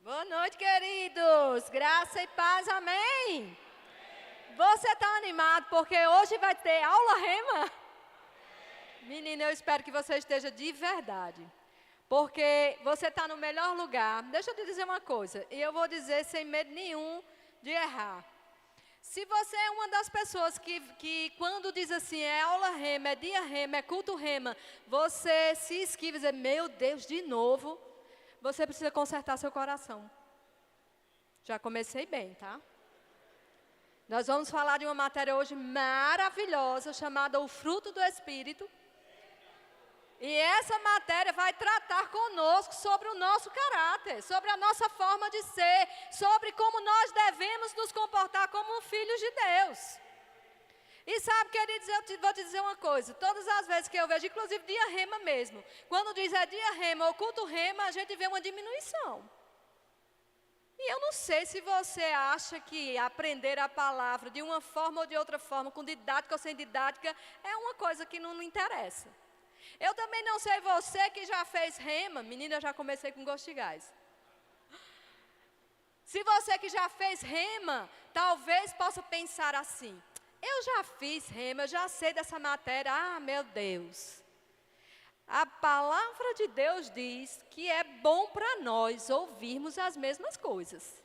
Boa noite, queridos. Graça e paz, amém? Você está animado porque hoje vai ter aula rema? Menina, eu espero que você esteja de verdade. Porque você está no melhor lugar. Deixa eu te dizer uma coisa. E eu vou dizer sem medo nenhum de errar. Se você é uma das pessoas que quando diz assim, é aula rema, é dia rema, é culto rema, você se esquiva e diz, meu Deus, de novo, você precisa consertar seu coração. Já comecei bem, tá? Nós vamos falar de uma matéria hoje maravilhosa, chamada o fruto do Espírito. E essa matéria vai tratar conosco sobre o nosso caráter, sobre a nossa forma de ser, sobre como nós devemos nos comportar como filhos de Deus. E sabe, queridos, vou te dizer uma coisa, todas as vezes que eu vejo, inclusive dia rema mesmo, quando diz é dia rema ou culto rema, a gente vê uma diminuição. E eu não sei se você acha que aprender a palavra de uma forma ou de outra forma, com didática ou sem didática, é uma coisa que não interessa. Eu também não sei você que já fez rema, menina, eu já comecei com gosto de gás. Se você que já fez rema, talvez possa pensar assim, eu já fiz rema, eu já sei dessa matéria, meu Deus. A palavra de Deus diz que é bom para nós ouvirmos as mesmas coisas.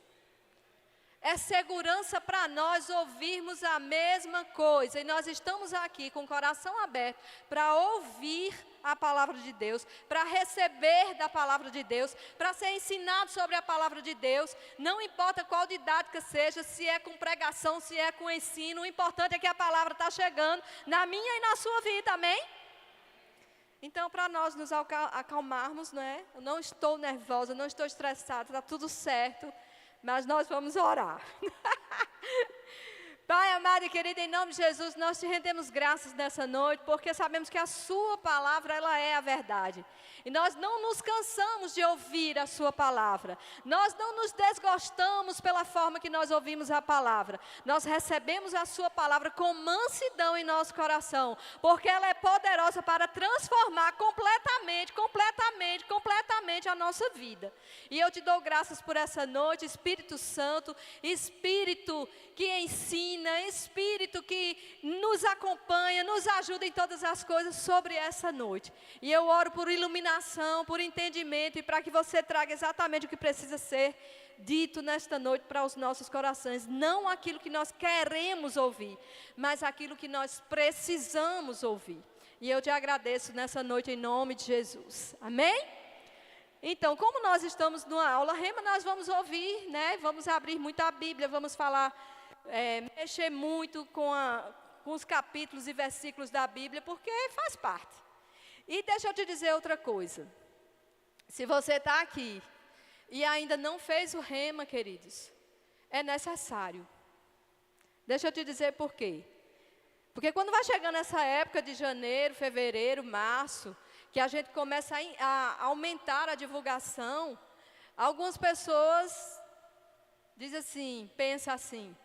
É segurança para nós ouvirmos a mesma coisa. E nós estamos aqui com o coração aberto para ouvir a palavra de Deus, para receber da palavra de Deus, para ser ensinado sobre a palavra de Deus. Não importa qual didática seja, se é com pregação, se é com ensino, o importante é que a palavra está chegando na minha e na sua vida, amém? Então, para nós nos acalmarmos, não é? Eu não estou nervosa, não estou estressada, está tudo certo. Mas nós vamos orar. Pai amado e querido, em nome de Jesus, nós te rendemos graças nessa noite, porque sabemos que a sua palavra, ela é a verdade. E nós não nos cansamos de ouvir a sua palavra. Nós não nos desgostamos pela forma que nós ouvimos a palavra. Nós recebemos a sua palavra com mansidão em nosso coração, porque ela é poderosa para transformar completamente a nossa vida. E eu te dou graças por essa noite, Espírito Santo, Espírito que ensina, Espírito que nos acompanha, nos ajuda em todas as coisas sobre essa noite. E eu oro por iluminação, por entendimento e para que você traga exatamente o que precisa ser dito nesta noite para os nossos corações. Não aquilo que nós queremos ouvir, mas aquilo que nós precisamos ouvir. E eu te agradeço nessa noite em nome de Jesus. Amém? Então, como nós estamos numa aula rema, nós vamos ouvir, né? Vamos abrir muito a Bíblia, vamos falar, mexer muito com os capítulos e versículos da Bíblia, porque faz parte. E deixa eu te dizer outra coisa. Se você está aqui e ainda não fez o rema, queridos, é necessário. Deixa eu te dizer por quê. Porque quando vai chegando essa época de janeiro, fevereiro, março, que a gente começa a aumentar a divulgação, algumas pessoas dizem assim, pensam assim,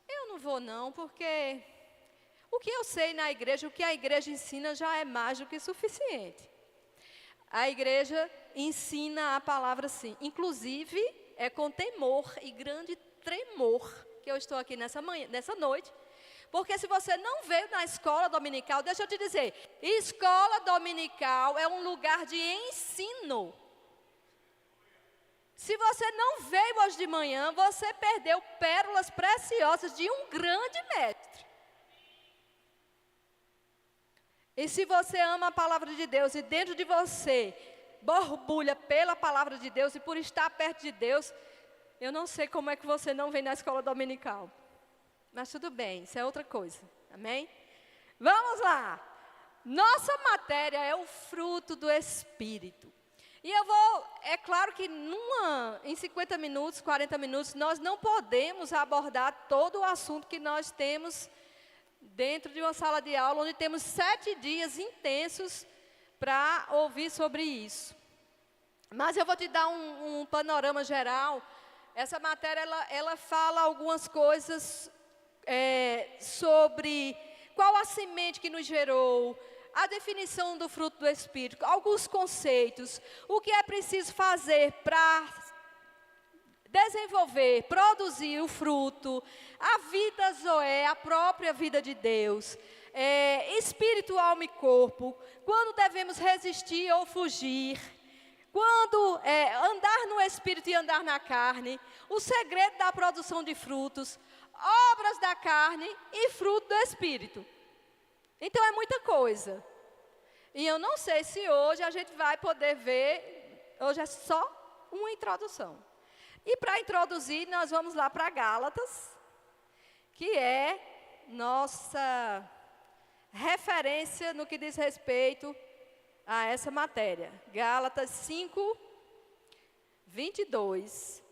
eu não vou não, porque o que eu sei na igreja, o que a igreja ensina já é mais do que suficiente. A igreja ensina a palavra sim, inclusive é com temor e grande tremor que eu estou aqui nessa noite. Porque se você não veio na escola dominical, deixa eu te dizer, escola dominical é um lugar de ensino. Se você não veio hoje de manhã, você perdeu pérolas preciosas de um grande mestre. E se você ama a palavra de Deus e dentro de você borbulha pela palavra de Deus e por estar perto de Deus, eu não sei como é que você não vem na escola dominical. Mas tudo bem, isso é outra coisa, amém? Vamos lá! Nossa matéria é o fruto do Espírito. E eu é claro que em 50 minutos, 40 minutos, nós não podemos abordar todo o assunto que nós temos dentro de uma sala de aula, onde temos 7 dias intensos para ouvir sobre isso. Mas eu vou te dar um panorama geral. Essa matéria, ela fala algumas coisas sobre qual a semente que nos gerou, a definição do fruto do Espírito, alguns conceitos, o que é preciso fazer para desenvolver, produzir o fruto, a vida Zoé, a própria vida de Deus, espírito, alma e corpo, quando devemos resistir ou fugir, quando andar no espírito e andar na carne, o segredo da produção de frutos, obras da carne e fruto do espírito. Então é muita coisa. E eu não sei se hoje a gente vai poder ver, hoje é só uma introdução. E para introduzir, nós vamos lá para Gálatas, que é nossa referência no que diz respeito a essa matéria. Gálatas 5, 22.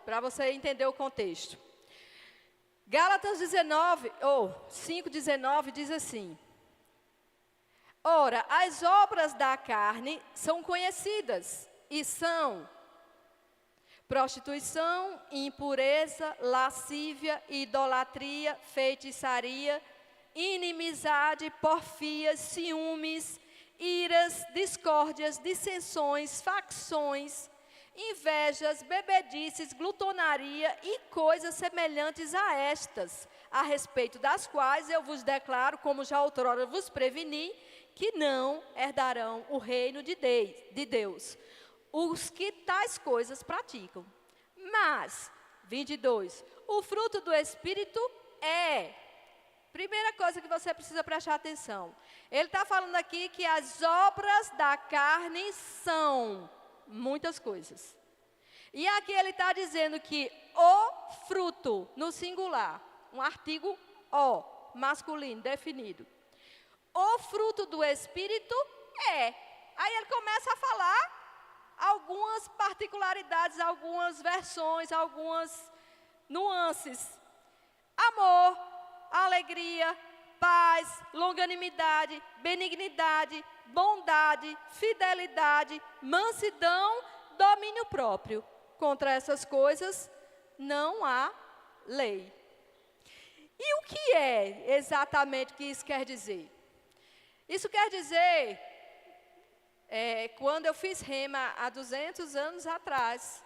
Para você entender o contexto. Gálatas 5:19 diz assim: ora, as obras da carne são conhecidas e são prostituição, impureza, lascívia, idolatria, feitiçaria, inimizade, porfias, ciúmes, iras, discórdias, dissensões, facções, invejas, bebedices, glutonaria e coisas semelhantes a estas, a respeito das quais eu vos declaro, como já outrora vos preveni, que não herdarão o reino de Deus, os que tais coisas praticam. Mas, 22, o fruto do Espírito é, primeira coisa que você precisa prestar atenção, ele está falando aqui que as obras da carne são muitas coisas. E aqui ele está dizendo que o fruto, no singular, um artigo o, masculino, definido. O fruto do Espírito é. Aí ele começa a falar algumas particularidades, algumas versões, algumas nuances. Amor, alegria, paz, longanimidade, benignidade, bondade, fidelidade, mansidão, domínio próprio. Contra essas coisas não há lei. E o que é exatamente que isso quer dizer? Isso quer dizer, quando eu fiz rema há 200 anos atrás,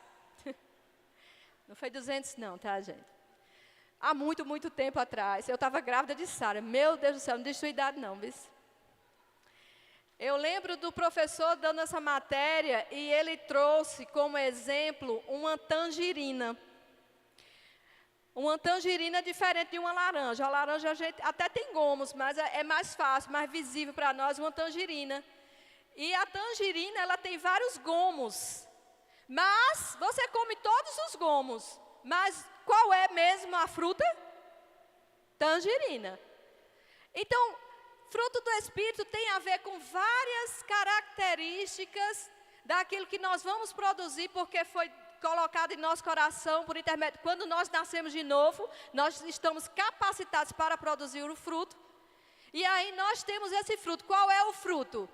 não foi 200 não, tá, gente? Há muito, muito tempo atrás, eu estava grávida de Sara. Meu Deus do céu, não diz sua idade não, viu? Eu lembro do professor dando essa matéria e ele trouxe como exemplo uma tangerina. Uma tangerina é diferente de uma laranja. A laranja a gente até tem gomos, mas é mais fácil, mais visível para nós uma tangerina. E a tangerina, ela tem vários gomos. Mas você come todos os gomos. Mas qual é mesmo a fruta? Tangerina. Então, fruto do Espírito tem a ver com várias características daquilo que nós vamos produzir, porque foi colocado em nosso coração por intermédio. Quando nós nascemos de novo, nós estamos capacitados para produzir o fruto. E aí nós temos esse fruto. Qual é o fruto?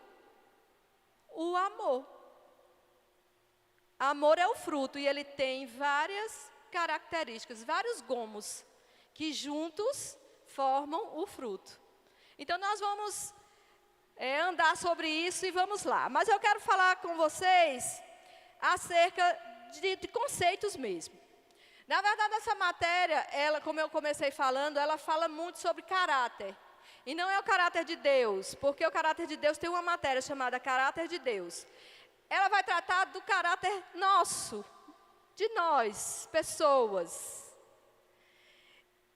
O amor. Amor é o fruto e ele tem várias características, vários gomos, que juntos formam o fruto. Então nós vamos andar sobre isso e vamos lá. Mas eu quero falar com vocês acerca de conceitos mesmo. Na verdade, essa matéria, ela, como eu comecei falando, ela fala muito sobre caráter. E não é o caráter de Deus, porque o caráter de Deus tem uma matéria chamada caráter de Deus. Ela vai tratar do caráter nosso, de nós, pessoas.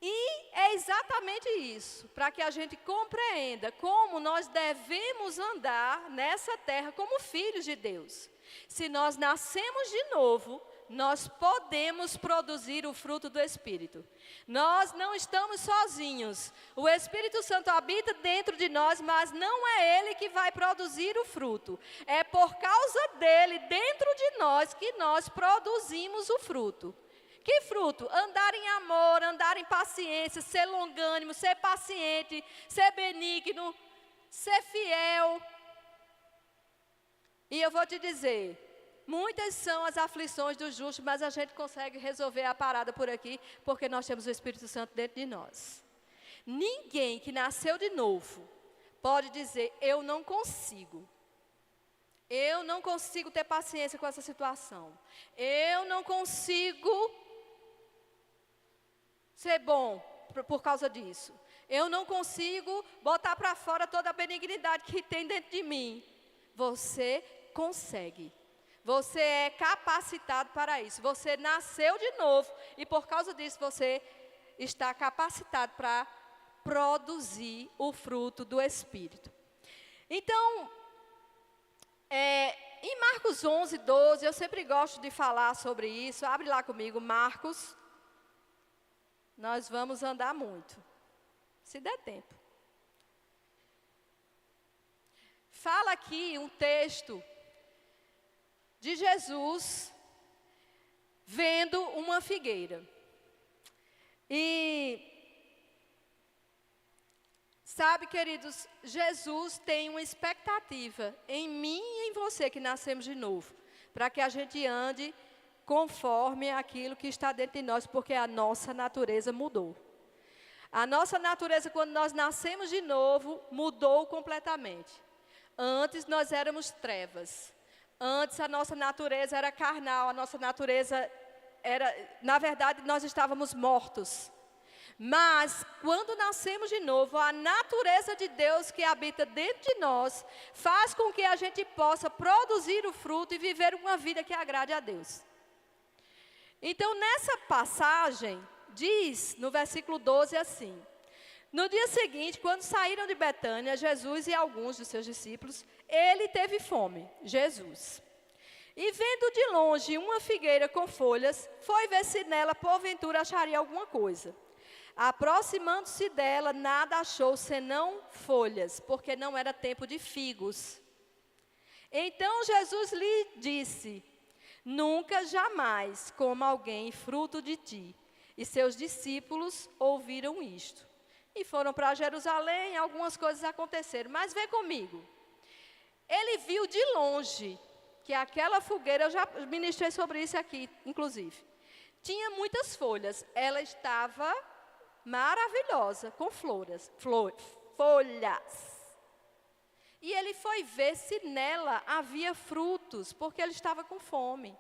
E é exatamente isso, para que a gente compreenda como nós devemos andar nessa terra como filhos de Deus. Se nós nascemos de novo, nós podemos produzir o fruto do Espírito. Nós não estamos sozinhos. O Espírito Santo habita dentro de nós, mas não é Ele que vai produzir o fruto. É por causa dEle, dentro de nós, que nós produzimos o fruto. Que fruto? Andar em amor, andar em paciência, ser longânimo, ser paciente, ser benigno, ser fiel. E eu vou te dizer, muitas são as aflições dos justos, mas a gente consegue resolver a parada por aqui, porque nós temos o Espírito Santo dentro de nós. Ninguém que nasceu de novo pode dizer, eu não consigo. Eu não consigo ter paciência com essa situação. Eu não consigo ser bom por causa disso. Eu não consigo botar para fora toda a benignidade que tem dentro de mim. Você consegue. Você é capacitado para isso. Você nasceu de novo e por causa disso você está capacitado para produzir o fruto do Espírito. Então, em Marcos 11, 12, eu sempre gosto de falar sobre isso. Abre lá comigo, Marcos. Nós vamos andar muito, se der tempo. Fala aqui um texto de Jesus vendo uma figueira. E sabe, queridos, Jesus tem uma expectativa em mim e em você que nascemos de novo, para que a gente ande conforme aquilo que está dentro de nós, porque a nossa natureza mudou. A nossa natureza, quando nós nascemos de novo, mudou completamente. Antes nós éramos trevas. Antes a nossa natureza era carnal, a nossa natureza era, na verdade, nós estávamos mortos. Mas, quando nascemos de novo, a natureza de Deus que habita dentro de nós, faz com que a gente possa produzir o fruto e viver uma vida que agrade a Deus. Então, nessa passagem, diz no versículo 12 assim: no dia seguinte, quando saíram de Betânia, Jesus e alguns dos seus discípulos, ele teve fome, Jesus. E vendo de longe uma figueira com folhas, foi ver se nela, porventura, acharia alguma coisa. Aproximando-se dela, nada achou senão folhas, porque não era tempo de figos. Então Jesus lhe disse: nunca, jamais coma alguém fruto de ti. E seus discípulos ouviram isto. E foram para Jerusalém, algumas coisas aconteceram. Mas vem comigo. Ele viu de longe que aquela fogueira, eu já ministrei sobre isso aqui, inclusive, tinha muitas folhas. Ela estava maravilhosa, com folhas. E ele foi ver se nela havia frutos, porque ele estava com fome.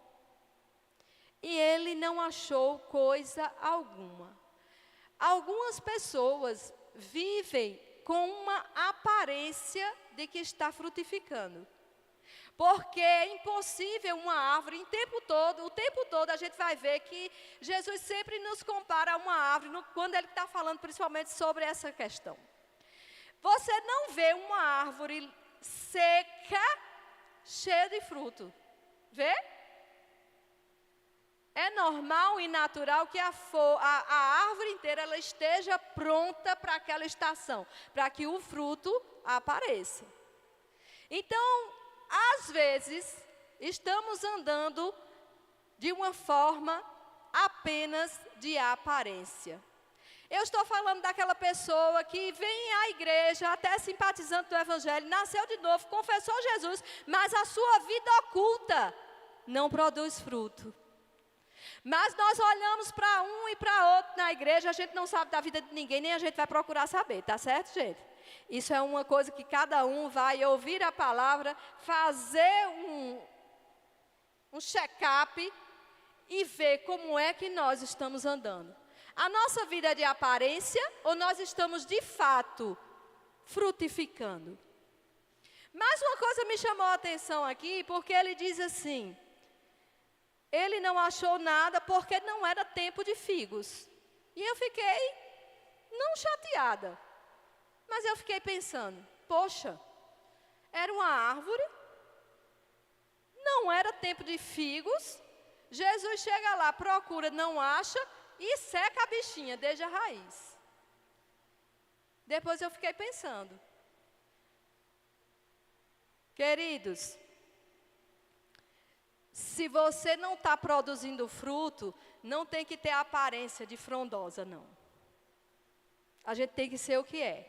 E ele não achou coisa alguma. Algumas pessoas vivem com uma aparência de que está frutificando. Porque é impossível uma árvore, o tempo todo a gente vai ver que Jesus sempre nos compara a uma árvore, quando ele está falando principalmente sobre essa questão. Você não vê uma árvore seca, cheia de fruto. Vê? É normal e natural que a árvore inteira ela esteja pronta para aquela estação, para que o fruto apareça. Então, às vezes, estamos andando de uma forma apenas de aparência. Eu estou falando daquela pessoa que vem à igreja, até simpatizante do Evangelho, nasceu de novo, confessou Jesus, mas a sua vida oculta não produz fruto. Mas nós olhamos para um e para outro na igreja, a gente não sabe da vida de ninguém, nem a gente vai procurar saber, tá certo, gente? Isso é uma coisa que cada um vai ouvir a palavra, fazer um check-up e ver como é que nós estamos andando. A nossa vida é de aparência ou nós estamos de fato frutificando? Mas uma coisa me chamou a atenção aqui, porque ele diz assim: ele não achou nada porque não era tempo de figos. E eu fiquei, não chateada, mas eu fiquei pensando, poxa, era uma árvore, não era tempo de figos, Jesus chega lá, procura, não acha, e seca a bichinha desde a raiz. Depois eu fiquei pensando, queridos, se você não está produzindo fruto, não tem que ter a aparência de frondosa, não. A gente tem que ser o que é.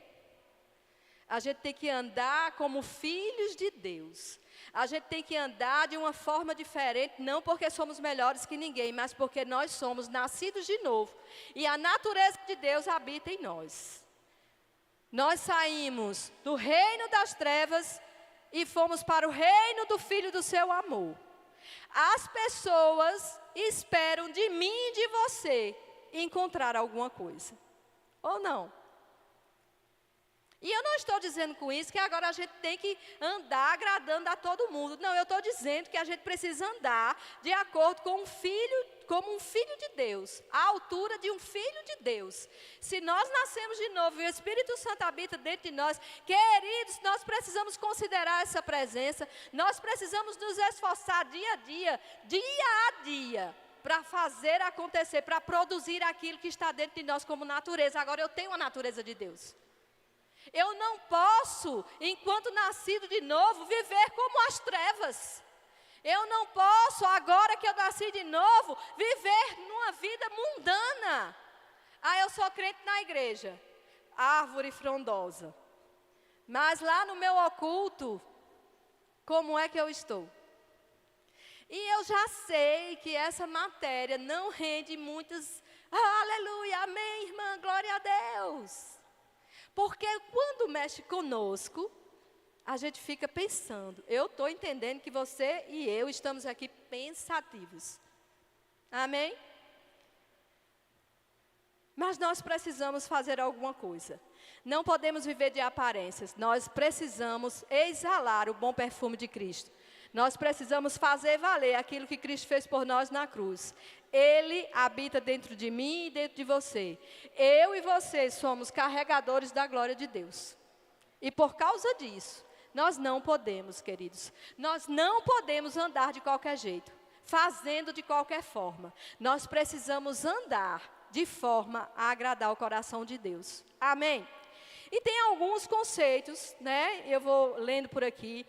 A gente tem que andar como filhos de Deus. A gente tem que andar de uma forma diferente, não porque somos melhores que ninguém, mas porque nós somos nascidos de novo. E a natureza de Deus habita em nós. Nós saímos do reino das trevas e fomos para o reino do Filho do seu amor. As pessoas esperam de mim e de você encontrar alguma coisa. Ou não? E eu não estou dizendo com isso que agora a gente tem que andar agradando a todo mundo. Não, eu estou dizendo que a gente precisa andar de acordo com como um filho de Deus, à altura de um filho de Deus. Se nós nascemos de novo e o Espírito Santo habita dentro de nós, queridos, nós precisamos considerar essa presença, nós precisamos nos esforçar dia a dia, para fazer acontecer, para produzir aquilo que está dentro de nós como natureza. Agora eu tenho a natureza de Deus. Eu não posso, enquanto nascido de novo, viver como as trevas. Eu não posso, agora que eu nasci de novo, viver numa vida mundana. Eu sou crente na igreja, árvore frondosa. Mas lá no meu oculto, como é que eu estou? E eu já sei que essa matéria não rende muitas, aleluia, amém, irmã, glória a Deus. Porque quando mexe conosco, a gente fica pensando. Eu estou entendendo que você e eu estamos aqui pensativos. Amém? Mas nós precisamos fazer alguma coisa. Não podemos viver de aparências. Nós precisamos exalar o bom perfume de Cristo. Nós precisamos fazer valer aquilo que Cristo fez por nós na cruz. Ele habita dentro de mim e dentro de você. Eu e você somos carregadores da glória de Deus. E por causa disso, nós não podemos, queridos, nós não podemos andar de qualquer jeito, fazendo de qualquer forma. Nós precisamos andar de forma a agradar o coração de Deus. Amém? E tem alguns conceitos, né? Eu vou lendo por aqui.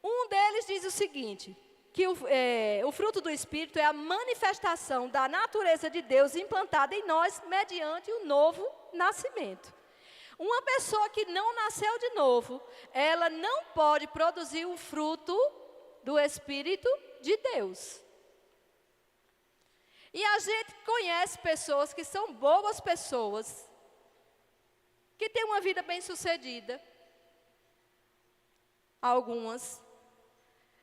Um deles diz o seguinte, que o fruto do Espírito é a manifestação da natureza de Deus implantada em nós mediante o novo nascimento. Uma pessoa que não nasceu de novo, ela não pode produzir o fruto do Espírito de Deus. E a gente conhece pessoas que são boas pessoas, que têm uma vida bem-sucedida, algumas,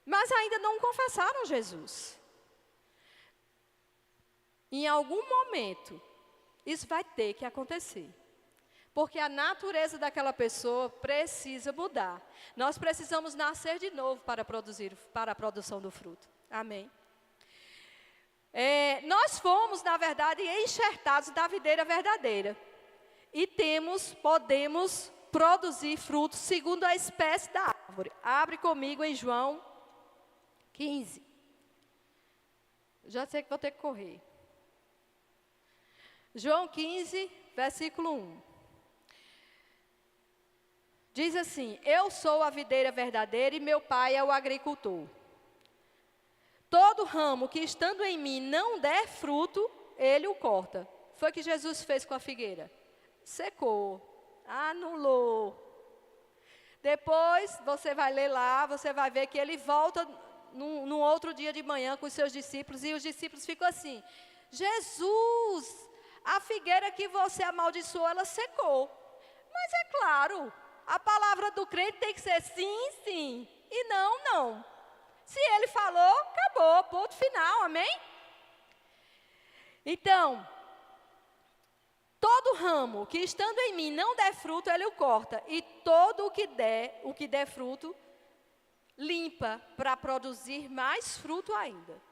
mas ainda não confessaram Jesus. Em algum momento, isso vai ter que acontecer. Porque a natureza daquela pessoa precisa mudar. Nós precisamos nascer de novo para a produção do fruto. Amém? Nós fomos, na verdade, enxertados da videira verdadeira. E podemos produzir frutos segundo a espécie da árvore. Abre comigo em João 15. Já sei que vou ter que correr. João 15, versículo 1. Diz assim: eu sou a videira verdadeira e meu pai é o agricultor. Todo ramo que estando em mim não der fruto, ele o corta. Foi o que Jesus fez com a figueira. Secou, anulou. Depois você vai ler lá, você vai ver que ele volta num outro dia de manhã com os seus discípulos. E os discípulos ficam assim: Jesus, a figueira que você amaldiçoou, ela secou. Mas é claro, a palavra do crente tem que ser sim, sim, e não, não. Se ele falou, acabou, ponto final, amém? Então, todo ramo que estando em mim não der fruto, ele o corta. E todo o que der fruto, limpa para produzir mais fruto ainda.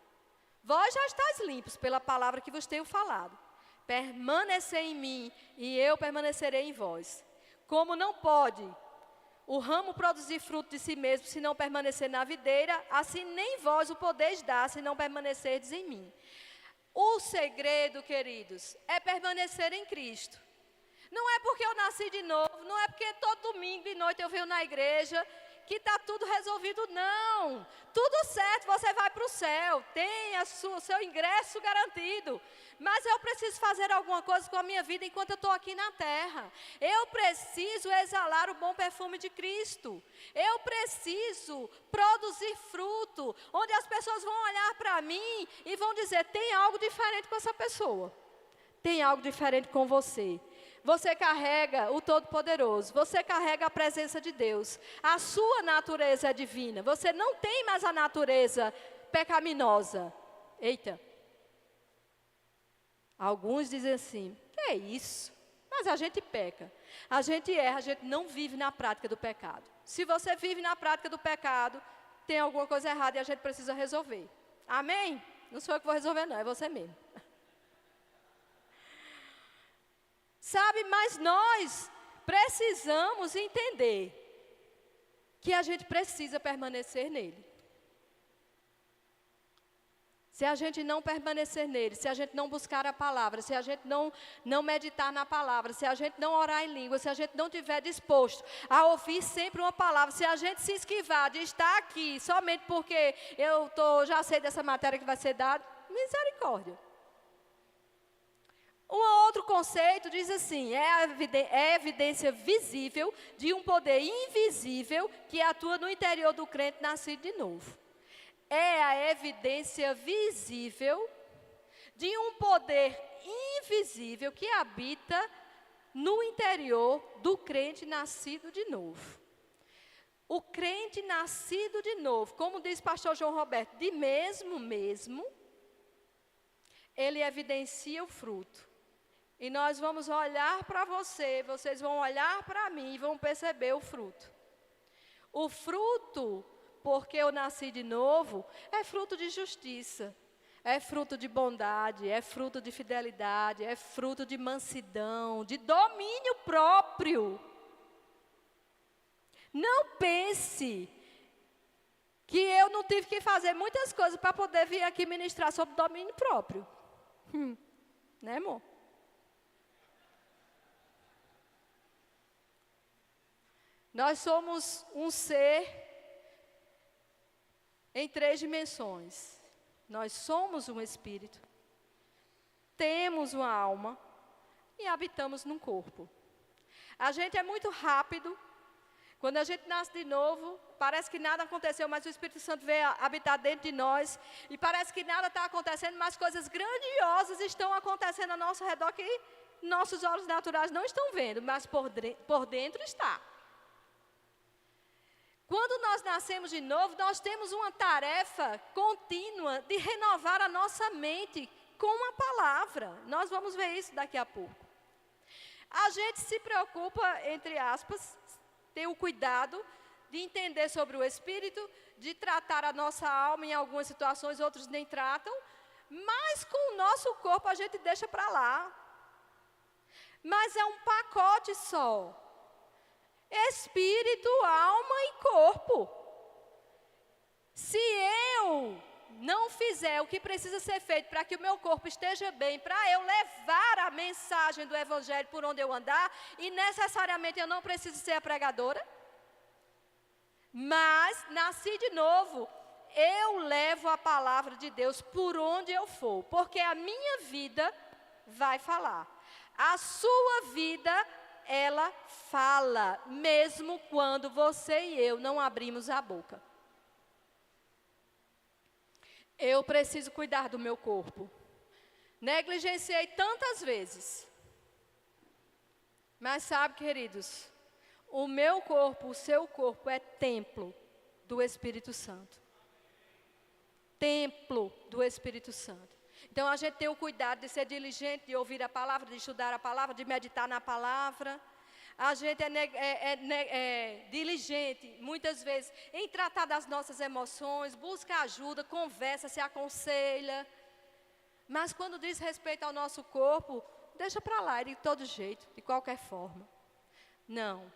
Vós já estáis limpos pela palavra que vos tenho falado. Permanecei em mim e eu permanecerei em vós. Como não pode o ramo produzir fruto de si mesmo, se não permanecer na videira, assim nem vós o podeis dar, se não permanecerdes em mim. O segredo, queridos, é permanecer em Cristo. Não é porque eu nasci de novo, não é porque todo domingo de noite eu venho na igreja, que está tudo resolvido, não. Tudo certo, você vai para o céu, tem o seu ingresso garantido. Mas eu preciso fazer alguma coisa com a minha vida enquanto eu estou aqui na terra. Eu preciso exalar o bom perfume de Cristo. Eu preciso produzir fruto, onde as pessoas vão olhar para mim e vão dizer: tem algo diferente com essa pessoa. Tem algo diferente com você. você carrega o Todo-Poderoso, você carrega a presença de Deus. A sua natureza é divina, você não tem mais a natureza pecaminosa. Eita! Alguns dizem assim, que é isso? Mas a gente peca, a gente erra, a gente não vive na prática do pecado. Se você vive na prática do pecado, tem alguma coisa errada e a gente precisa resolver. Amém? Não sou eu que vou resolver não, é você mesmo. Sabe, mas nós precisamos entender que a gente precisa permanecer nele. Se a gente não permanecer nele, se a gente não buscar a palavra, se a gente não meditar na palavra, se a gente não orar em língua, se a gente não estiver disposto a ouvir sempre uma palavra, se a gente se esquivar de estar aqui somente porque já sei dessa matéria que vai ser dada, misericórdia. Um outro conceito diz assim, é a evidência visível de um poder invisível que atua no interior do crente nascido de novo. É a evidência visível de um poder invisível que habita no interior do crente nascido de novo. O crente nascido de novo, como diz o pastor João Roberto, de mesmo, ele evidencia o fruto. E nós vamos olhar para vocês vão olhar para mim e vão perceber o fruto. O fruto, porque eu nasci de novo, é fruto de justiça, é fruto de bondade, é fruto de fidelidade, é fruto de mansidão, de domínio próprio. Não pense que eu não tive que fazer muitas coisas para poder vir aqui ministrar sobre domínio próprio. Né, amor? Nós somos um ser em 3 dimensões. Nós somos um espírito, temos uma alma e habitamos num corpo. A gente é muito rápido. Quando a gente nasce de novo, parece que nada aconteceu, mas o Espírito Santo veio habitar dentro de nós. E parece que nada está acontecendo, mas coisas grandiosas estão acontecendo ao nosso redor que nossos olhos naturais não estão vendo, mas por dentro está. Quando nós nascemos de novo, nós temos uma tarefa contínua de renovar a nossa mente com a palavra. Nós vamos ver isso daqui a pouco. A gente se preocupa, entre aspas, ter o cuidado de entender sobre o Espírito, de tratar a nossa alma em algumas situações, outros nem tratam, mas com o nosso corpo a gente deixa para lá. Mas é um pacote só. Espírito, alma e corpo. Se eu não fizer o que precisa ser feito para que o meu corpo esteja bem, para eu levar a mensagem do Evangelho por onde eu andar, e necessariamente eu não preciso ser a pregadora, mas nasci de novo, eu levo a palavra de Deus por onde eu for, porque a minha vida vai falar. A sua vida ela fala, mesmo quando você e eu não abrimos a boca. Eu preciso cuidar do meu corpo. Negligenciei tantas vezes. Mas sabe, queridos, o meu corpo, o seu corpo é templo do Espírito Santo. Templo do Espírito Santo. Então, a gente tem o cuidado de ser diligente, de ouvir a palavra, de estudar a palavra, de meditar na palavra. A gente é diligente, muitas vezes, em tratar das nossas emoções, busca ajuda, conversa, se aconselha. Mas quando diz respeito ao nosso corpo, deixa para lá, de todo jeito, de qualquer forma. Não.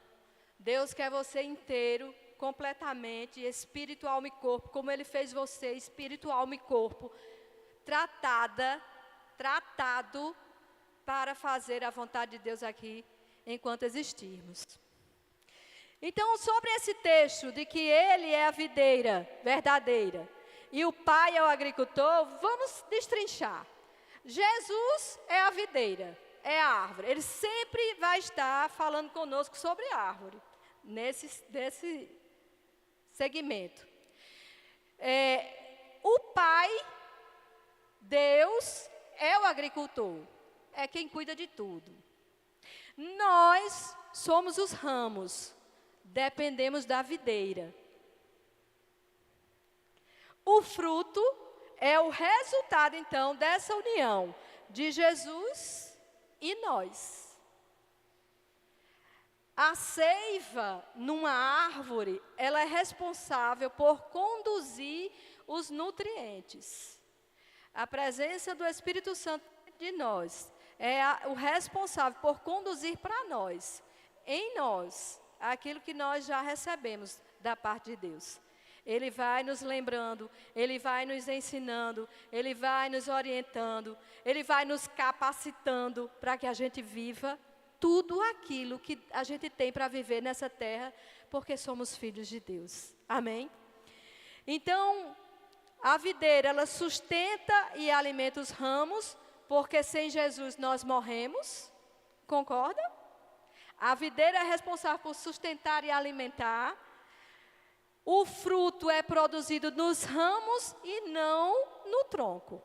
Deus quer você inteiro, completamente, espírito, alma e corpo, como Ele fez você, espírito, alma e corpo, tratado para fazer a vontade de Deus aqui, enquanto existirmos. Então, sobre esse texto de que Ele é a videira verdadeira e o Pai é o agricultor, vamos destrinchar. Jesus é a videira, é a árvore. Ele sempre vai estar falando conosco sobre a árvore, desse segmento. O Pai, Deus, é o agricultor, é quem cuida de tudo. Nós somos os ramos, dependemos da videira. O fruto é o resultado, então, dessa união de Jesus e nós. A seiva numa árvore, ela é responsável por conduzir os nutrientes. A presença do Espírito Santo de nós é o responsável por conduzir para nós, em nós, aquilo que nós já recebemos da parte de Deus. Ele vai nos lembrando, Ele vai nos ensinando, Ele vai nos orientando, Ele vai nos capacitando para que a gente viva tudo aquilo que a gente tem para viver nessa terra, porque somos filhos de Deus. Amém? Então, a videira, ela sustenta e alimenta os ramos, porque sem Jesus nós morremos. Concorda? A videira é responsável por sustentar e alimentar. O fruto é produzido nos ramos e não no tronco.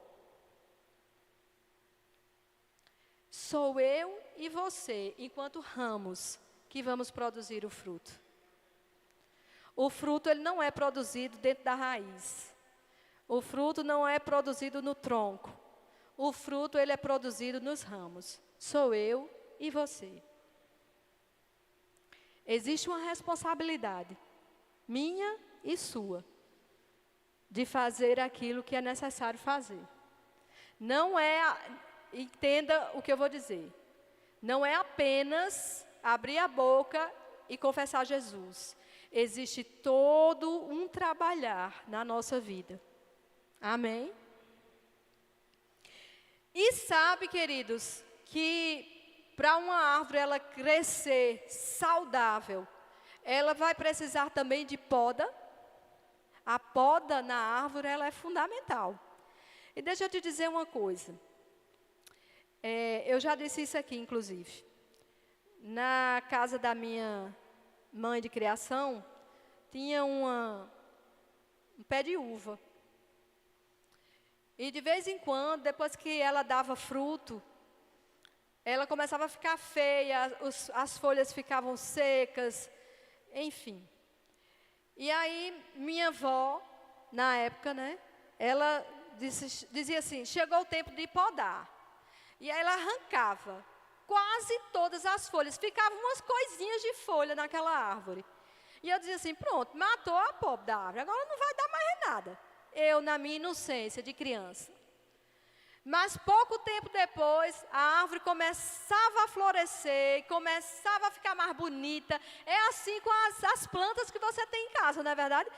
Sou eu e você, enquanto ramos, que vamos produzir o fruto. O fruto, ele não é produzido dentro da raiz. O fruto não é produzido no tronco. O fruto, ele é produzido nos ramos. Sou eu e você. Existe uma responsabilidade, minha e sua, de fazer aquilo que é necessário fazer. Não é, entenda o que eu vou dizer, não é apenas abrir a boca e confessar Jesus. Existe todo um trabalhar na nossa vida. Amém? E sabe, queridos, que para uma árvore ela crescer saudável, ela vai precisar também de poda. A poda na árvore, ela é fundamental. E deixa eu te dizer uma coisa. Eu já disse isso aqui, inclusive. Na casa da minha mãe de criação, tinha um pé de uva. E de vez em quando, depois que ela dava fruto, ela começava a ficar feia, as folhas ficavam secas, enfim. E aí, minha avó, na época, né, ela dizia assim, chegou o tempo de podar. E aí ela arrancava quase todas as folhas, ficavam umas coisinhas de folha naquela árvore. E eu dizia assim, pronto, matou a pobre da árvore, agora não vai dar mais nada. Eu, na minha inocência de criança. Mas pouco tempo depois, a árvore começava a florescer, começava a ficar mais bonita. É assim com as plantas que você tem em casa, não é verdade?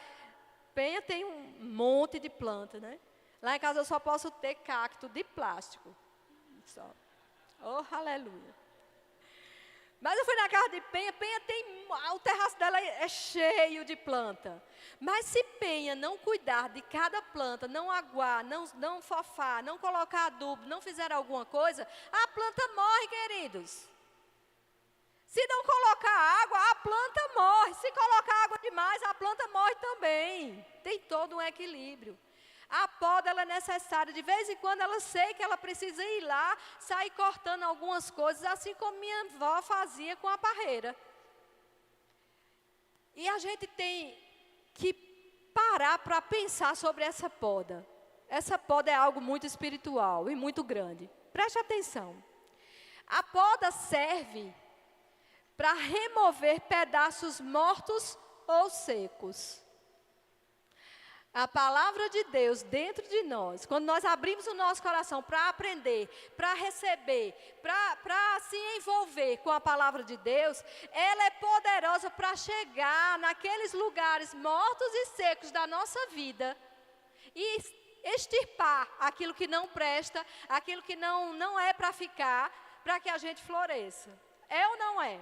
Penha tem um monte de planta, né? Lá em casa eu só posso ter cacto de plástico. Só. Oh, aleluia. Mas eu fui na casa de Penha, Penha tem, o terraço dela é cheio de planta. Mas se Penha não cuidar de cada planta, não aguar, não fofar, não colocar adubo, não fizer alguma coisa, a planta morre, queridos. Se não colocar água, a planta morre. Se colocar água demais, a planta morre também. Tem todo um equilíbrio. A poda, ela é necessária. De vez em quando, ela sei que ela precisa ir lá, sair cortando algumas coisas, assim como minha avó fazia com a parreira. E a gente tem que parar para pensar sobre essa poda. Essa poda é algo muito espiritual e muito grande. Preste atenção. A poda serve para remover pedaços mortos ou secos. A palavra de Deus dentro de nós, quando nós abrimos o nosso coração para aprender, para receber, para se envolver com a palavra de Deus, ela é poderosa para chegar naqueles lugares mortos e secos da nossa vida e extirpar aquilo que não presta, aquilo que não é para ficar, para que a gente floresça. É ou não é?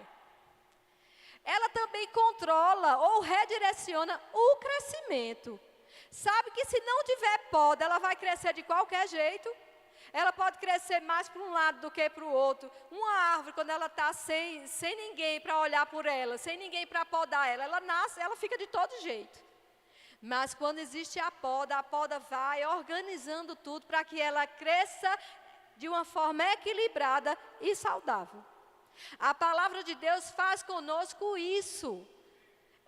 Ela também controla ou redireciona o crescimento. Sabe que se não tiver poda, ela vai crescer de qualquer jeito. Ela pode crescer mais para um lado do que para o outro. Uma árvore, quando ela está sem ninguém para olhar por ela, sem ninguém para podar ela nasce, ela fica de todo jeito. Mas quando existe a poda vai organizando tudo para que ela cresça de uma forma equilibrada e saudável. A palavra de Deus faz conosco isso.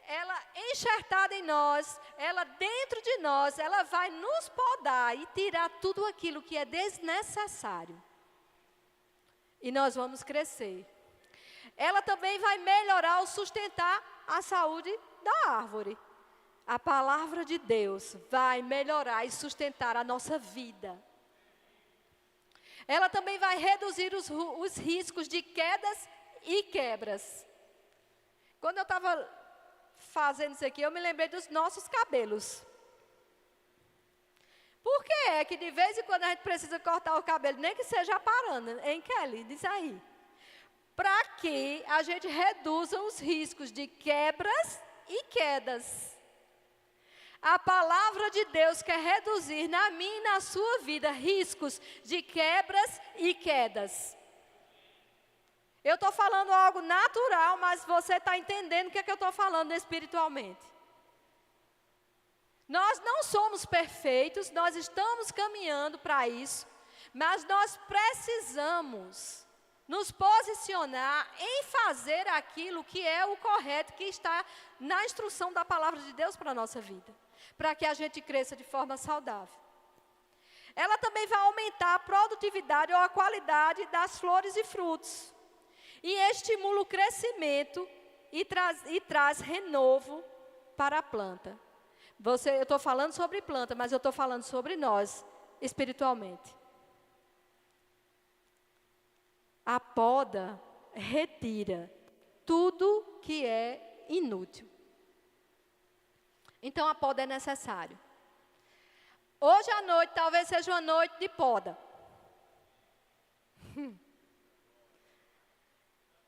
Ela enxertada em nós, ela dentro de nós, ela vai nos podar e tirar tudo aquilo que é desnecessário. E nós vamos crescer. Ela também vai melhorar ou sustentar a saúde da árvore. A palavra de Deus vai melhorar e sustentar a nossa vida. Ela também vai reduzir os riscos de quedas e quebras. Quando eu estava fazendo isso aqui, eu me lembrei dos nossos cabelos. Por que é que de vez em quando a gente precisa cortar o cabelo, nem que seja parando, hein, Kelly? Diz aí. Para que a gente reduza os riscos de quebras e quedas. A palavra de Deus quer reduzir na minha e na sua vida riscos de quebras e quedas. Eu estou falando algo natural, mas você está entendendo o que é que eu estou falando espiritualmente. Nós não somos perfeitos, nós estamos caminhando para isso, mas nós precisamos nos posicionar em fazer aquilo que é o correto, que está na instrução da palavra de Deus para a nossa vida, para que a gente cresça de forma saudável. Ela também vai aumentar a produtividade ou a qualidade das flores e frutos. E estimula o crescimento e traz renovo para a planta. Eu estou falando sobre planta, mas eu estou falando sobre nós, espiritualmente. A poda retira tudo que é inútil. Então a poda é necessária. Hoje à noite talvez seja uma noite de poda.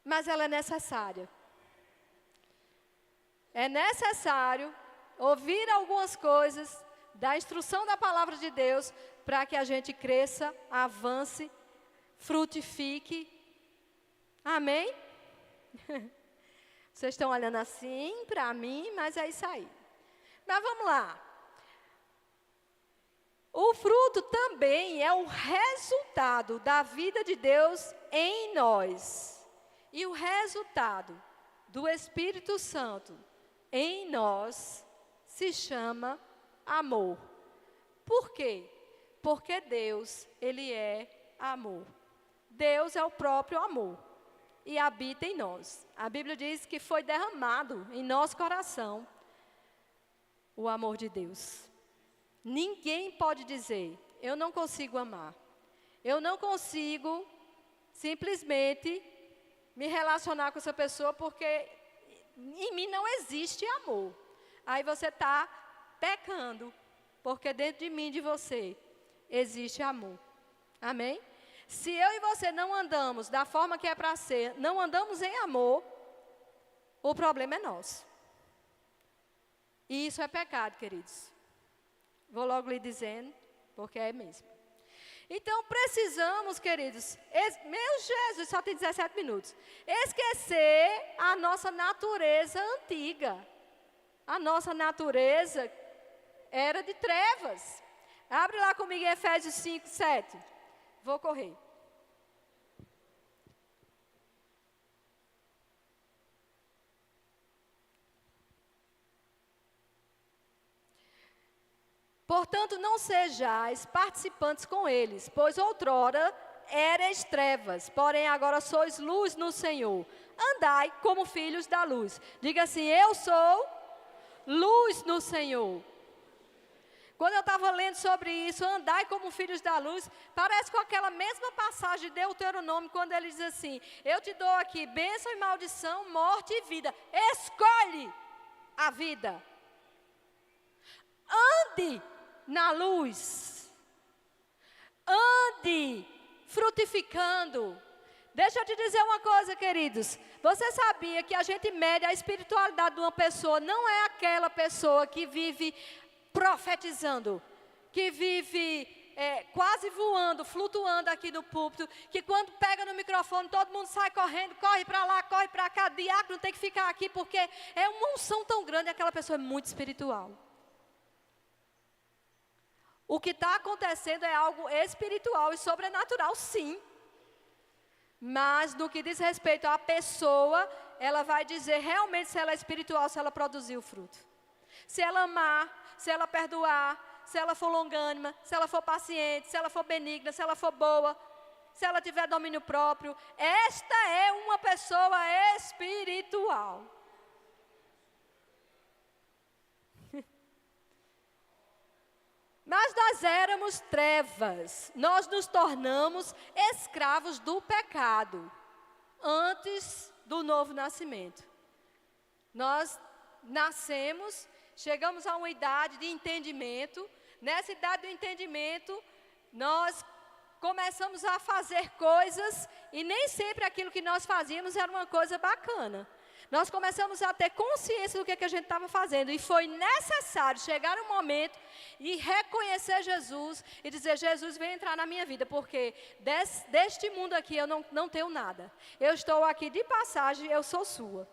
Mas ela é necessária. É necessário ouvir algumas coisas da instrução da palavra de Deus para que a gente cresça, avance, frutifique. Amém? Vocês estão olhando assim para mim, mas é isso aí. Mas vamos lá. O fruto também é o resultado da vida de Deus em nós. E o resultado do Espírito Santo em nós se chama amor. Por quê? Porque Deus, Ele é amor. Deus é o próprio amor e habita em nós. A Bíblia diz que foi derramado em nosso coração o amor de Deus. Ninguém pode dizer, eu não consigo amar. Eu não consigo simplesmente me relacionar com essa pessoa porque em mim não existe amor. Aí você está pecando, porque dentro de mim e de você existe amor. Amém? Se eu e você não andamos da forma que é para ser, não andamos em amor, o problema é nosso. E isso é pecado, queridos. Vou logo lhe dizendo, porque é mesmo. Então, precisamos, queridos, meu Jesus, só tem 17 minutos, esquecer a nossa natureza antiga. A nossa natureza era de trevas. Abre lá comigo em Efésios 5, 7. Vou correr. Portanto, não sejais participantes com eles, pois outrora erais trevas, porém agora sois luz no Senhor. Andai como filhos da luz. Diga assim, eu sou luz no Senhor. Quando eu estava lendo sobre isso, andai como filhos da luz, parece com aquela mesma passagem de Deuteronômio, quando ele diz assim, eu te dou aqui bênção e maldição, morte e vida. Escolhe a vida. Ande na luz. Ande frutificando. Deixa eu te dizer uma coisa, queridos. Você sabia que a gente mede a espiritualidade de uma pessoa, não é aquela pessoa que vive profetizando, que vive quase voando, flutuando aqui no púlpito, que quando pega no microfone todo mundo sai correndo, corre para lá, corre para cá, diácono tem que ficar aqui porque é uma unção tão grande, aquela pessoa é muito espiritual. O que está acontecendo é algo espiritual e sobrenatural, sim. Mas no que diz respeito à pessoa, ela vai dizer realmente se ela é espiritual, se ela produziu fruto. Se ela amar, se ela perdoar, se ela for longânima, se ela for paciente, se ela for benigna, se ela for boa, se ela tiver domínio próprio. Esta é uma pessoa espiritual. Mas nós éramos trevas, nós nos tornamos escravos do pecado, antes do novo nascimento. Nós nascemos, chegamos a uma idade de entendimento, nessa idade do entendimento, nós começamos a fazer coisas, e nem sempre aquilo que nós fazíamos era uma coisa bacana. Nós começamos a ter consciência do que a gente estava fazendo. E foi necessário chegar um momento e reconhecer Jesus e dizer, Jesus, vem entrar na minha vida, porque deste mundo aqui eu não tenho nada. Eu estou aqui de passagem, eu sou sua.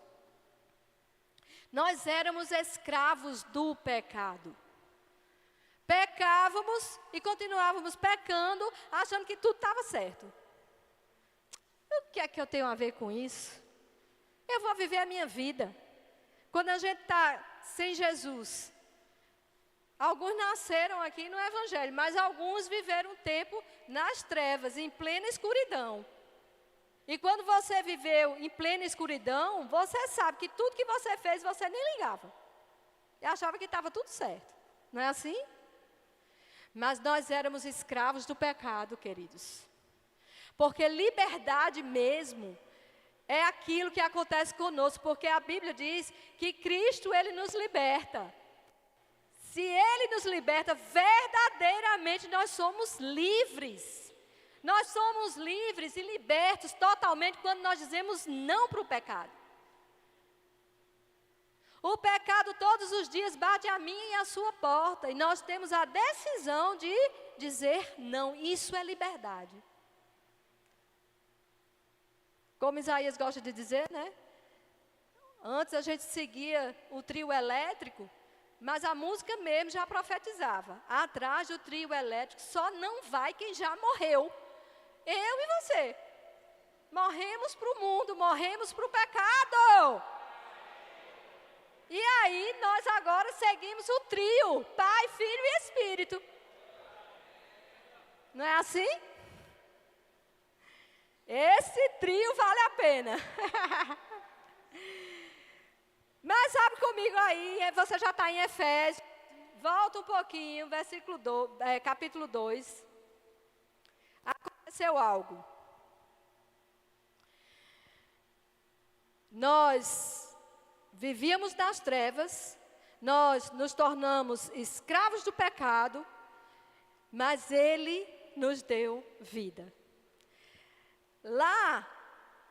Nós éramos escravos do pecado. Pecávamos e continuávamos pecando, achando que tudo estava certo. O que é que eu tenho a ver com isso? Eu vou viver a minha vida. Quando a gente está sem Jesus, alguns nasceram aqui no Evangelho, mas alguns viveram um tempo nas trevas, em plena escuridão. E quando você viveu em plena escuridão, você sabe que tudo que você fez, você nem ligava. E achava que estava tudo certo. Não é assim? Mas nós éramos escravos do pecado, queridos. Porque liberdade mesmo é aquilo que acontece conosco, porque a Bíblia diz que Cristo, Ele nos liberta. Se Ele nos liberta, verdadeiramente nós somos livres. Nós somos livres e libertos totalmente quando nós dizemos não para o pecado. O pecado todos os dias bate a minha e a sua porta, e nós temos a decisão de dizer não. Isso é liberdade. Como Isaías gosta de dizer, né? Antes a gente seguia o trio elétrico, mas a música mesmo já profetizava. Atrás do trio elétrico só não vai quem já morreu. Eu e você. Morremos para o mundo, morremos para o pecado. E aí nós agora seguimos o trio, Pai, Filho e Espírito. Não é assim? Esse trio vale a pena. Mas abre comigo aí, você já está em Efésios. Volta um pouquinho, capítulo 2. Aconteceu algo. Nós vivíamos nas trevas, nós nos tornamos escravos do pecado, mas Ele nos deu vida. Lá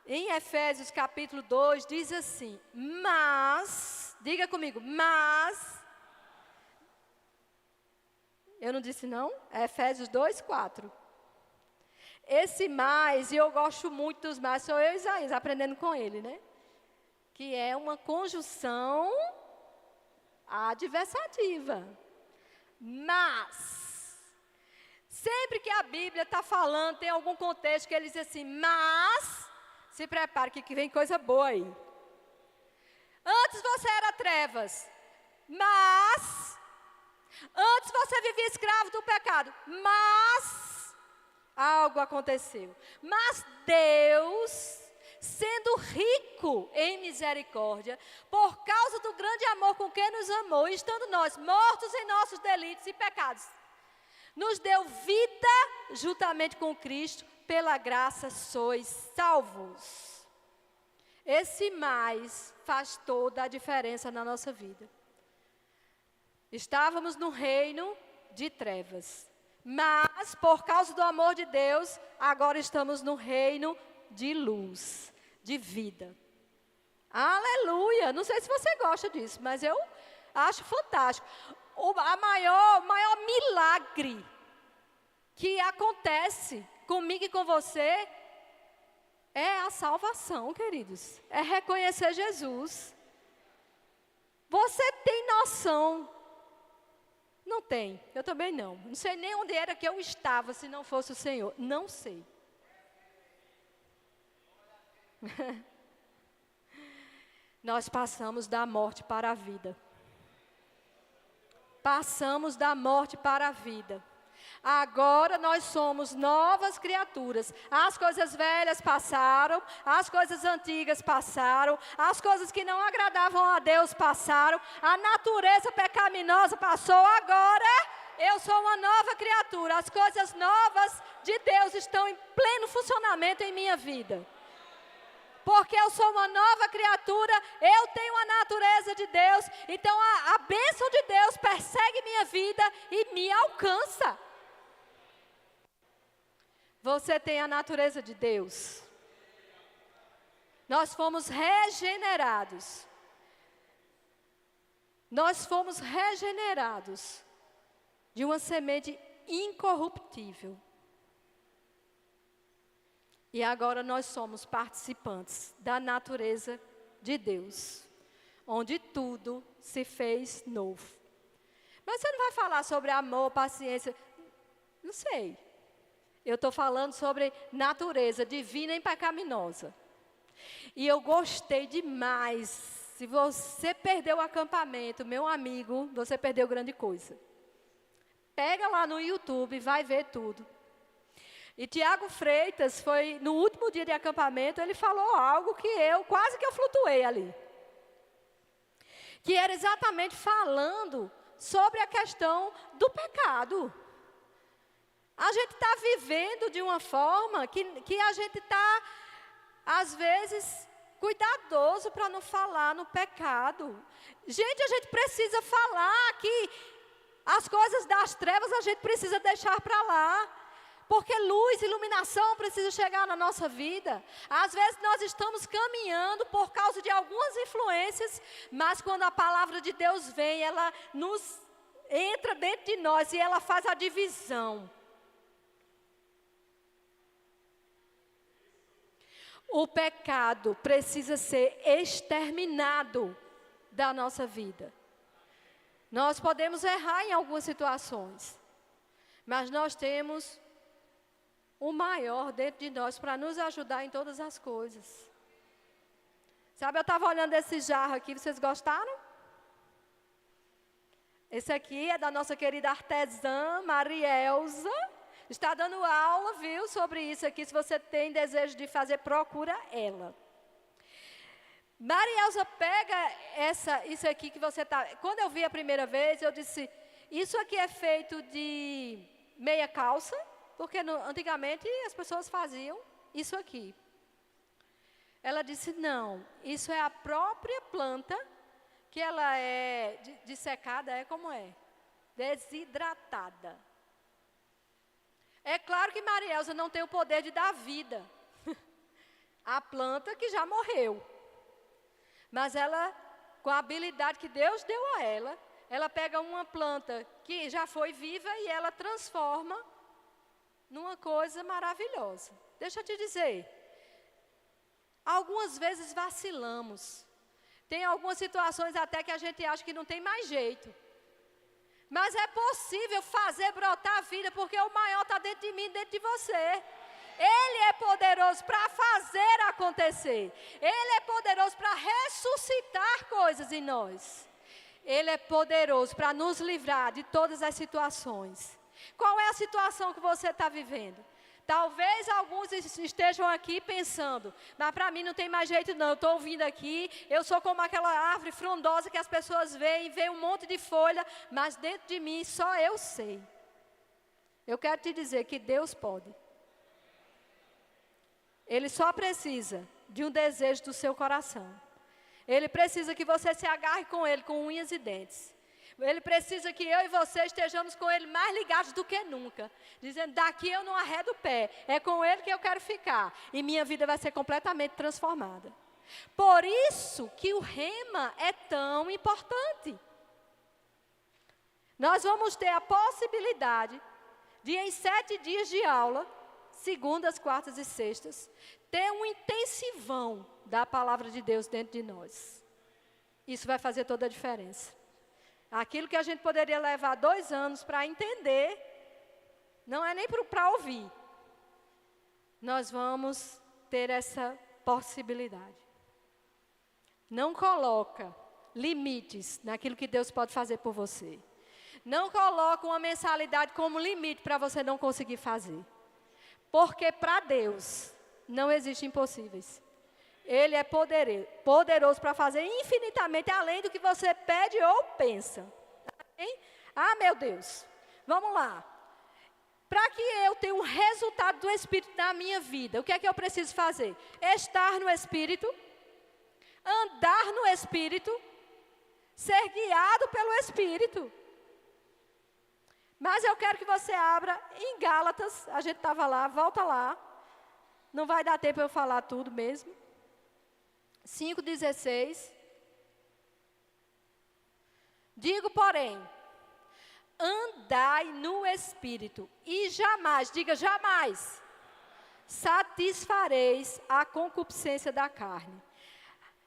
em Efésios capítulo 2 diz assim, mas, diga comigo, mas, eu não disse não? É Efésios 2, 4. Esse mais, e eu gosto muito dos mais, sou eu e Isaías, aprendendo com ele, né? Que é uma conjunção adversativa. Mas, sempre que a Bíblia está falando, tem algum contexto que ele diz assim, mas, se prepare que vem coisa boa aí. Antes você era trevas, mas, antes você vivia escravo do pecado, mas, algo aconteceu. Mas Deus, sendo rico em misericórdia, por causa do grande amor com que nos amou, estando nós mortos em nossos delitos e pecados, nos deu vida juntamente com Cristo, pela graça sois salvos. Esse mais faz toda a diferença na nossa vida. Estávamos no reino de trevas, mas por causa do amor de Deus, agora estamos no reino de luz, de vida. Aleluia! Não sei se você gosta disso, mas eu acho fantástico. O maior milagre que acontece comigo e com você é a salvação, queridos. É reconhecer Jesus. Você tem noção? Não tem, eu também não. Não sei nem onde era que eu estava se não fosse o Senhor. Não sei. Nós passamos da morte para a vida. Passamos da morte para a vida. Agora nós somos novas criaturas. As coisas velhas passaram, as coisas antigas passaram, as coisas que não agradavam a Deus passaram, a natureza pecaminosa passou. Agora eu sou uma nova criatura. As coisas novas de Deus estão em pleno funcionamento em minha vida. Porque eu sou uma nova criatura, eu tenho a natureza de Deus, então a bênção de Deus persegue minha vida e me alcança. Você tem a natureza de Deus. Nós fomos regenerados. Nós fomos regenerados de uma semente incorruptível. E agora nós somos participantes da natureza de Deus, onde tudo se fez novo. Mas você não vai falar sobre amor, paciência, não sei. Eu estou falando sobre natureza divina e pecaminosa. E eu gostei demais. Se você perdeu o acampamento, meu amigo, você perdeu grande coisa. Pega lá no YouTube, vai ver tudo. E Tiago Freitas, foi no último dia de acampamento, ele falou algo que quase que eu flutuei ali. Que era exatamente falando sobre a questão do pecado. A gente está vivendo de uma forma que a gente está, às vezes, cuidadoso para não falar no pecado. Gente, a gente precisa falar que as coisas das trevas a gente precisa deixar para lá. Porque luz, iluminação precisa chegar na nossa vida. Às vezes nós estamos caminhando por causa de algumas influências, mas quando a palavra de Deus vem, ela nos entra dentro de nós e ela faz a divisão. O pecado precisa ser exterminado da nossa vida. Nós podemos errar em algumas situações, mas nós temos o maior dentro de nós para nos ajudar em todas as coisas. Sabe, eu estava olhando esse jarro aqui, vocês gostaram? Esse aqui é da nossa querida artesã Marielza. Está dando aula, viu, sobre isso aqui. Se você tem desejo de fazer, procura ela. Marielza pega isso aqui que você está... Quando eu vi a primeira vez, eu disse, isso aqui é feito de meia calça, porque antigamente as pessoas faziam isso aqui. Ela disse, não, isso é a própria planta, que ela é dissecada, é como é? Desidratada. É claro que Marielza não tem o poder de dar vida. A planta que já morreu. Mas ela, com a habilidade que Deus deu a ela pega uma planta que já foi viva e ela transforma numa coisa maravilhosa. Deixa eu te dizer, algumas vezes vacilamos. Tem algumas situações até que a gente acha que não tem mais jeito. Mas é possível fazer brotar a vida, porque o maior está dentro de mim, dentro de você. Ele é poderoso para fazer acontecer. Ele é poderoso para ressuscitar coisas em nós. Ele é poderoso para nos livrar de todas as situações. Qual é a situação que você está vivendo? Talvez alguns estejam aqui pensando, mas para mim não tem mais jeito não, eu estou ouvindo aqui, eu sou como aquela árvore frondosa que as pessoas veem, vê um monte de folha, mas dentro de mim só eu sei. Eu quero te dizer que Deus pode. Ele só precisa de um desejo do seu coração. Ele precisa que você se agarre com Ele com unhas e dentes. Ele precisa que eu e você estejamos com Ele mais ligados do que nunca. Dizendo, daqui eu não arredo o pé. É com Ele que eu quero ficar. E minha vida vai ser completamente transformada. Por isso que o rema é tão importante. Nós vamos ter a possibilidade de, em 7 dias de aula, segundas, quartas e sextas, ter um intensivão da palavra de Deus dentro de nós. Isso vai fazer toda a diferença. Aquilo que a gente poderia levar 2 anos para entender, não é nem para ouvir. Nós vamos ter essa possibilidade. Não coloca limites naquilo que Deus pode fazer por você. Não coloca uma mensalidade como limite para você não conseguir fazer. Porque para Deus não existem impossíveis. Ele é poderoso para fazer infinitamente além do que você pede ou pensa. Hein? Ah, meu Deus. Vamos lá. Para que eu tenha um resultado do Espírito na minha vida, o que é que eu preciso fazer? Estar no Espírito, andar no Espírito, ser guiado pelo Espírito. Mas eu quero que você abra em Gálatas, a gente estava lá, volta lá. Não vai dar tempo eu falar tudo mesmo. 5,16. Digo, porém, andai no Espírito e jamais, diga jamais, satisfareis a concupiscência da carne.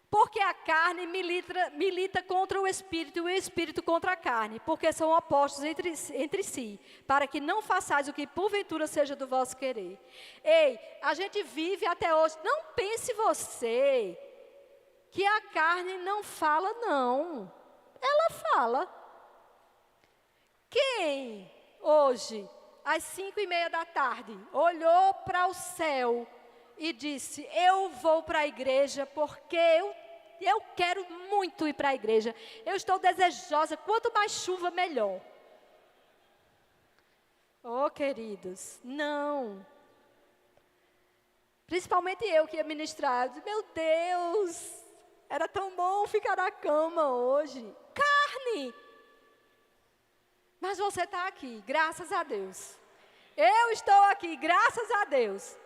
Porque a carne milita contra o Espírito e o Espírito contra a carne, porque são opostos entre si, para que não façais o que porventura seja do vosso querer. Ei, a gente vive até hoje, não pense você que a carne não fala, não. Ela fala. Quem hoje, às 5:30 da tarde, olhou para o céu e disse, eu vou para a igreja porque eu quero muito ir para a igreja. Eu estou desejosa, quanto mais chuva, melhor. Oh, queridos, não. Principalmente eu que ia ministrar. Meu Deus, era tão bom ficar na cama hoje. Carne. Mas você está aqui, graças a Deus. Eu estou aqui, graças a Deus.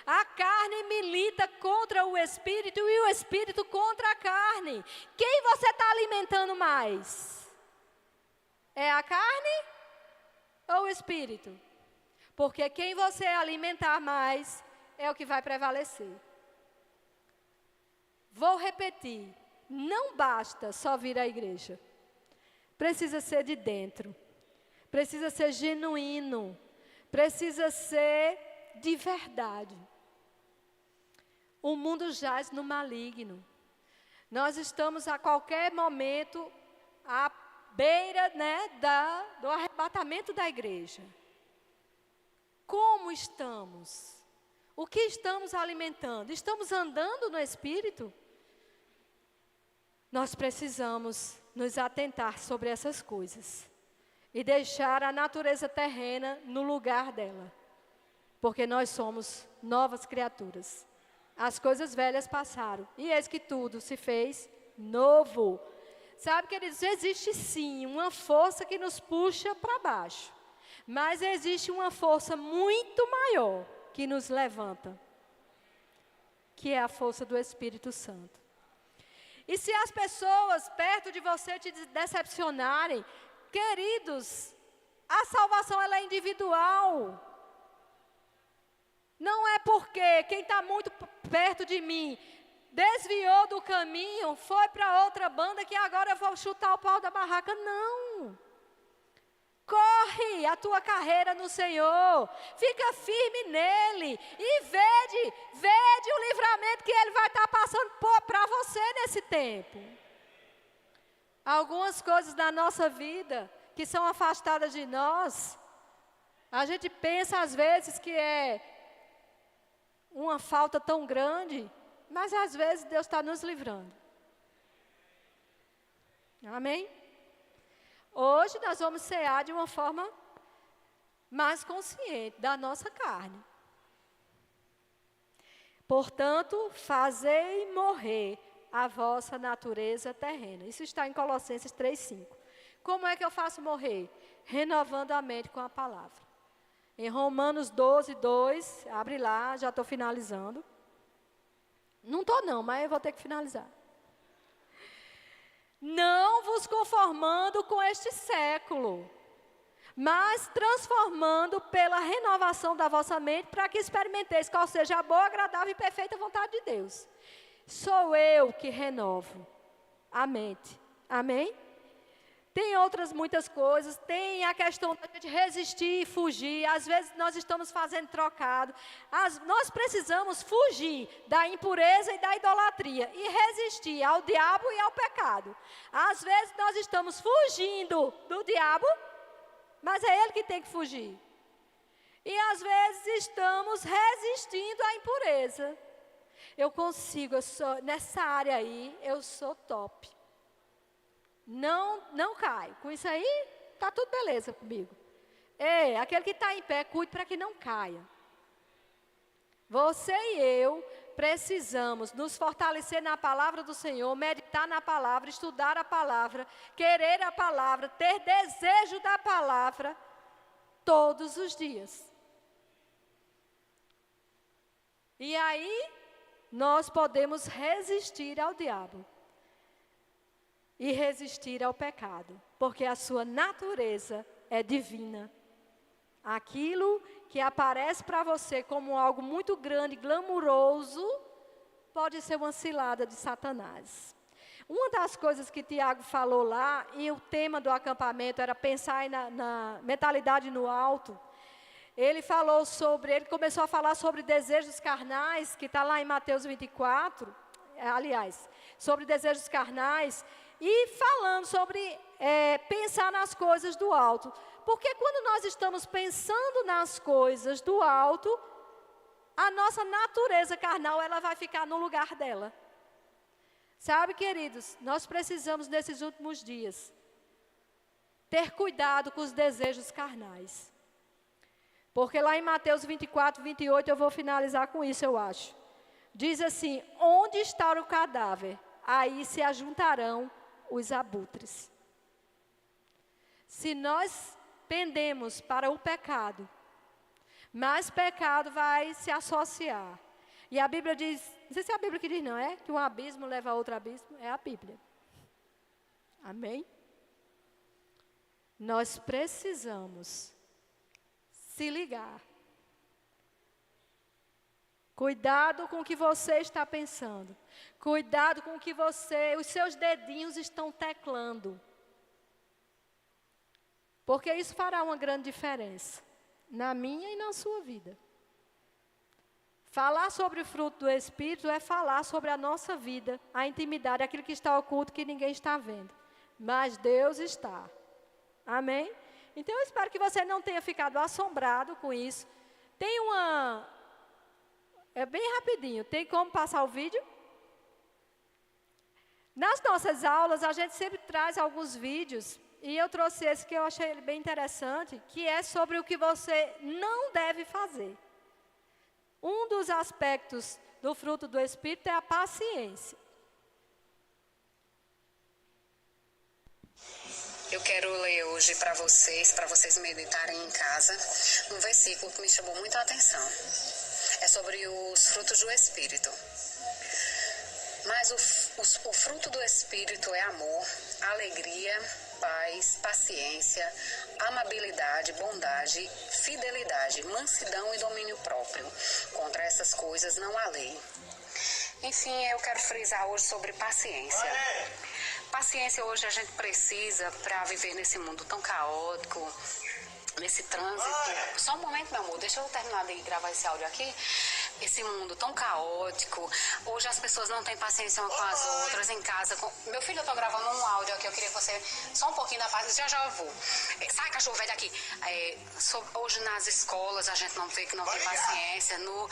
A carne milita contra o Espírito e o Espírito contra a carne. Quem você está alimentando mais? É a carne ou o Espírito? Porque quem você alimentar mais é o que vai prevalecer. Vou repetir, não basta só vir à igreja. Precisa ser de dentro. Precisa ser genuíno. Precisa ser de verdade. O mundo jaz no maligno. Nós estamos a qualquer momento à beira, do arrebatamento da igreja. Como estamos? O que estamos alimentando? Estamos andando no Espírito? Nós precisamos nos atentar sobre essas coisas e deixar a natureza terrena no lugar dela. Porque nós somos novas criaturas. As coisas velhas passaram. E eis que tudo se fez novo. Sabe, queridos, existe sim uma força que nos puxa para baixo. Mas existe uma força muito maior que nos levanta. Que é a força do Espírito Santo. E se as pessoas perto de você te decepcionarem, queridos, a salvação ela é individual. Não é porque quem está muito perto de mim desviou do caminho, foi para outra banda que agora eu vou chutar o pau da barraca. Não. Corre a tua carreira no Senhor. Fica firme nele. E vede o livramento que ele vai estar passando para você nesse tempo. Algumas coisas da nossa vida que são afastadas de nós, a gente pensa às vezes que é uma falta tão grande, mas às vezes Deus está nos livrando. Amém? Hoje nós vamos cear de uma forma mais consciente da nossa carne. Portanto, fazei morrer a vossa natureza terrena. Isso está em Colossenses 3:5. Como é que eu faço morrer? Renovando a mente com a palavra. Em Romanos 12:2, abre lá, já estou finalizando. Não estou não, mas eu vou ter que finalizar. Não vos conformando com este século, mas transformando pela renovação da vossa mente, para que experimenteis qual seja a boa, agradável e perfeita vontade de Deus. Sou eu que renovo a mente. Amém? tem outras muitas coisas, tem a questão da gente resistir e fugir. Às vezes nós estamos fazendo trocado. Nós precisamos fugir da impureza e da idolatria e resistir ao diabo e ao pecado. Às vezes nós estamos fugindo do diabo, mas é ele que tem que fugir. E às vezes estamos resistindo à impureza. Eu consigo, nessa área aí, eu sou top. Não cai. Com isso aí, está tudo beleza comigo. Aquele que está em pé, cuide para que não caia. Você e eu precisamos nos fortalecer na palavra do Senhor, meditar na palavra, estudar a palavra, querer a palavra, ter desejo da palavra todos os dias. E aí, nós podemos resistir ao diabo. E resistir ao pecado, porque a sua natureza é divina. Aquilo que aparece para você como algo muito grande, glamuroso, pode ser uma cilada de Satanás. Uma das coisas que Tiago falou lá, e o tema do acampamento era pensar na mentalidade no alto. Ele começou a falar sobre desejos carnais, que está lá em Mateus 24, sobre desejos carnais, e falando sobre pensar nas coisas do alto. Porque quando nós estamos pensando nas coisas do alto, a nossa natureza carnal, ela vai ficar no lugar dela. Sabe, queridos, nós precisamos nesses últimos dias ter cuidado com os desejos carnais. Porque lá em Mateus 24, 28, eu vou finalizar com isso, eu acho. Diz assim: onde está o cadáver, aí se ajuntarão os abutres. Se nós pendemos para o pecado, mais pecado vai se associar. E a Bíblia diz, não sei se é a Bíblia que diz, não é? Que um abismo leva a outro abismo, é a Bíblia. Amém? Nós precisamos se ligar. Cuidado com o que você está pensando. Cuidado com o que os seus dedinhos estão teclando. Porque isso fará uma grande diferença na minha e na sua vida. Falar sobre o fruto do Espírito é falar sobre a nossa vida, a intimidade, aquilo que está oculto que ninguém está vendo. Mas Deus está. Amém? Então eu espero que você não tenha ficado assombrado com isso. Tem é bem rapidinho, tem como passar o vídeo? Nas nossas aulas, a gente sempre traz alguns vídeos, e eu trouxe esse que eu achei ele bem interessante, que é sobre o que você não deve fazer. Um dos aspectos do fruto do Espírito é a paciência. Eu quero ler hoje para vocês meditarem em casa, um versículo que me chamou muito a atenção. É sobre os frutos do Espírito. Mas o fruto do Espírito é amor, alegria, paz, paciência, amabilidade, bondade, fidelidade, mansidão e domínio próprio. Contra essas coisas não há lei. Enfim, eu quero frisar hoje sobre paciência. Paciência hoje a gente precisa para viver nesse mundo tão caótico, nesse trânsito. Só um momento, meu amor, deixa eu terminar de gravar esse áudio aqui. Esse mundo tão caótico, hoje as pessoas não têm paciência umas com as outras em casa. Meu filho, eu tô gravando um áudio aqui, eu queria que você, só um pouquinho da paciência, já eu vou. Sai, cachorro velho daqui. Hoje nas escolas a gente não vê que não tem paciência, no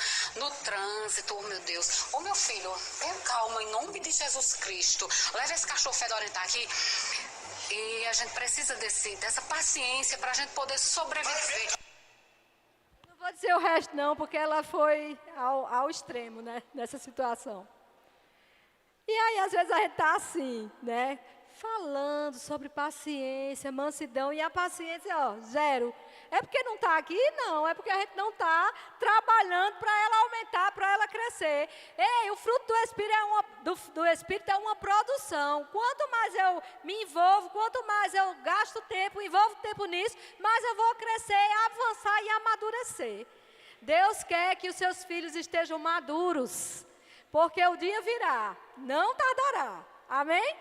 trânsito, oh meu Deus. Ô meu filho, tenha calma em nome de Jesus Cristo, leva esse cachorro fedorento aqui. E a gente precisa dessa paciência para a gente poder sobreviver. Não vou dizer o resto não, porque ela foi ao extremo, né, nessa situação. E aí, às vezes, a gente está assim, né, falando sobre paciência, mansidão, e a paciência, zero. É porque não está aqui? Não, é porque a gente não está trabalhando para ela aumentar, para ela crescer. Ei, o fruto do Espírito é uma produção. Quanto mais eu me envolvo, quanto mais eu gasto tempo, envolvo tempo nisso, mais eu vou crescer, avançar e amadurecer. Deus quer que os seus filhos estejam maduros, porque o dia virá, não tardará. Amém?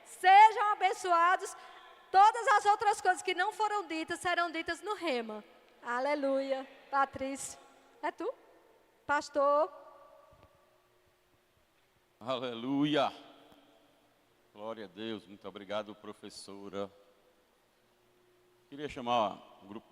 Sejam abençoados. Todas as outras coisas que não foram ditas serão ditas no rema. Aleluia. Patrícia, é tu? Pastor. Aleluia. Glória a Deus. Muito obrigado, professora. Queria chamar o grupo